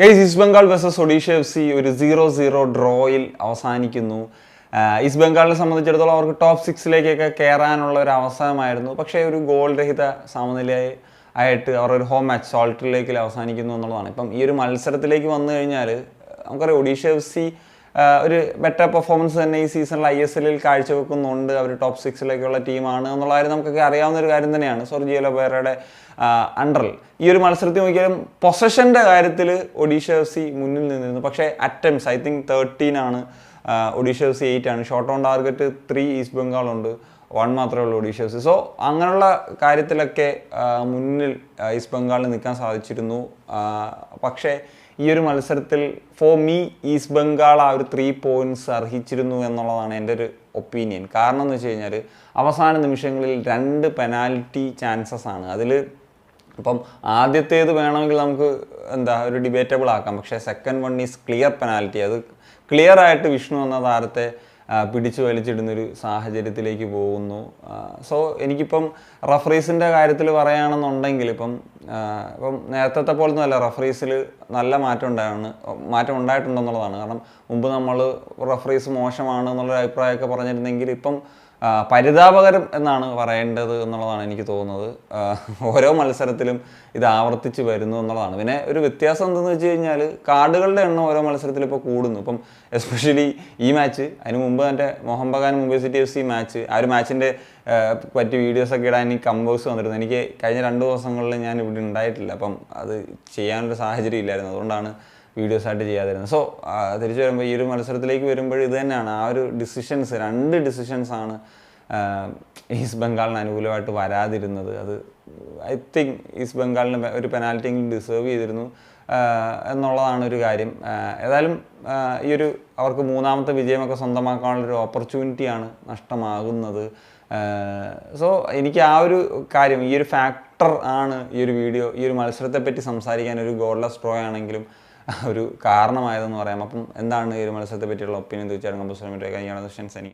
Guys, east Bengal versus Odisha FC ഒരു 0-0 ഡ്രോയിൽ അവസാനിക്കുന്നു. East ബംഗാളിനെ സംബന്ധിച്ചിടത്തോളം അവർക്ക് ടോപ്പ് 6-ലേക്കൊക്കെ കയറാനുള്ള ഒരു അവസരമായിരുന്നു. പക്ഷേ ഒരു ഗോൾ രഹിത സമനിലയായിട്ട് അവർ ഒരു ഹോം മാച്ച് സോൾട്ട് ലേക്കിൽ അവസാനിക്കുന്നു എന്നുള്ളതാണ്. ഇപ്പം ഈ ഒരു മത്സരത്തിലേക്ക് വന്നു കഴിഞ്ഞാൽ നമുക്കറിയാം ഒഡീഷ FC ഒരു ബെറ്റർ പെർഫോമൻസ് തന്നെ ഈ സീസണിൽ ISL-ൽ കാഴ്ചവെക്കുന്നുണ്ട്. അവർ ടോപ്പ് 6-ലേക്കുള്ള ടീമാണ് എന്നുള്ള കാര്യം നമുക്കൊക്കെ അറിയാവുന്ന ഒരു കാര്യം തന്നെയാണ്. സെർജിയോ ലൊബേറയുടെ അണ്ടറിൽ ഈ ഒരു മത്സരത്തിൽ നോക്കിയാലും പൊസഷൻ്റെ കാര്യത്തിൽ ഒഡീഷ FC മുന്നിൽ നിന്നിരുന്നു. പക്ഷേ അറ്റംപ്റ്റ്സ് ഐ തിങ്ക് 13 ആണ്, ഒഡീഷ FC 8 ആണ്. ഷോട്ട് ഓൺ ടാർഗറ്റ് 3 ഈസ്റ്റ് ബംഗാളുണ്ട്, 1 മാത്രമേ ഉള്ളൂ ഒഡീഷ FC. സോ അങ്ങനെയുള്ള കാര്യത്തിലൊക്കെ മുന്നിൽ ഈസ്റ്റ് ബംഗാളിന് നിൽക്കാൻ സാധിച്ചിരുന്നു. പക്ഷേ ഈ ഒരു മത്സരത്തിൽ ഫോർ മീ ഈസ്റ്റ് ബംഗാൾ ആ ഒരു 3 പോയിൻറ്റ്സ് അർഹിച്ചിരുന്നു എന്നുള്ളതാണ് എൻ്റെ ഒരു ഒപ്പീനിയൻ. കാരണം എന്ന് വെച്ച് കഴിഞ്ഞാൽ അവസാന നിമിഷങ്ങളിൽ 2 പെനാൽറ്റി ചാൻസസ് ആണ്. അതിൽ ഇപ്പം ആദ്യത്തേത് വേണമെങ്കിൽ നമുക്ക് ഒരു ഡിബേറ്റബിൾ ആക്കാം. പക്ഷേ second one is clear penalty. അത് ക്ലിയർ ആയിട്ട് വിഷ്ണു എന്ന താരത്തെ പിടിച്ചു വലിച്ചിടുന്നൊരു സാഹചര്യത്തിലേക്ക് പോകുന്നു. സോ എനിക്കിപ്പം റഫറീസിൻ്റെ കാര്യത്തിൽ പറയുകയാണെന്നുണ്ടെങ്കിൽ ഇപ്പം നേരത്തെ പോലൊന്നുമല്ല, റഫറീസിൽ നല്ല മാറ്റം ഉണ്ടായിട്ടുണ്ടെന്നുള്ളതാണ്. കാരണം മുമ്പ് നമ്മൾ റഫറീസ് മോശമാണ് എന്നുള്ളൊരു അഭിപ്രായമൊക്കെ പറഞ്ഞിരുന്നെങ്കിൽ ഇപ്പം പരിതാപകരം എന്നാണ് പറയേണ്ടത് എന്നുള്ളതാണ് എനിക്ക് തോന്നുന്നത്. ഓരോ മത്സരത്തിലും ഇത് ആവർത്തിച്ച് വരുന്നു എന്നുള്ളതാണ്. പിന്നെ ഒരു വ്യത്യാസം എന്തെന്ന് വെച്ച് കഴിഞ്ഞാൽ കാർഡുകളുടെ എണ്ണം ഓരോ മത്സരത്തിലും ഇപ്പോൾ കൂടുന്നു. ഇപ്പം എസ്പെഷ്യലി ഈ മാച്ച്, അതിന് മുമ്പ് എൻ്റെ Mohun Bagan Mumbai City FC match, ആ ഒരു മാച്ചിൻ്റെ പറ്റിയ വീഡിയോസൊക്കെ ഇടാൻ എനിക്ക് കമ്പോസ് വന്നിരുന്നു. എനിക്ക് കഴിഞ്ഞ 2 ദിവസങ്ങളിൽ ഞാൻ ഇവിടെ ഉണ്ടായിട്ടില്ല. അപ്പം അത് ചെയ്യാനൊരു സാഹചര്യം ഇല്ലായിരുന്നു. അതുകൊണ്ടാണ് വീഡിയോസായിട്ട് ചെയ്യാതിരുന്നത്. സോ തിരിച്ചു വരുമ്പോൾ ഈ ഒരു മത്സരത്തിലേക്ക് വരുമ്പോൾ ഇത് തന്നെയാണ് ആ ഒരു ഡിസിഷൻസ്, 2 ഡിസിഷൻസാണ് ഈസ്റ്റ് ബംഗാളിന് അനുകൂലമായിട്ട് വരാതിരുന്നത്. അത് ഐ തിങ്ക് ഈസ്റ്റ് ബംഗാളിന് ഒരു പെനാൽറ്റി ഡിസേർവ് ചെയ്തിരുന്നു എന്നുള്ളതാണ് ഒരു കാര്യം. ഏതായാലും ഈ ഒരു അവർക്ക് 3ാമത്തെ വിജയമൊക്കെ സ്വന്തമാക്കാനുള്ളൊരു ഓപ്പർച്യൂണിറ്റിയാണ് നഷ്ടമാകുന്നത്. സോ എനിക്ക് ആ ഒരു കാര്യം, ഈ ഒരു ഫാക്ടർ ആണ് ഈ ഒരു വീഡിയോ, ഈ ഒരു മത്സരത്തെ പറ്റി സംസാരിക്കാൻ ഒരു ഗോൾലെസ് ഡ്രോ ആണെങ്കിലും ഒരു കാരണമായതെന്ന് പറയാം. അപ്പം എന്താണ് ഈ ഒരു മത്സരത്തെ പറ്റിയുള്ള ഒപ്പീനിയൻ തീർച്ചയായിട്ടും കമ്പോസ് ചെയ്യാൻ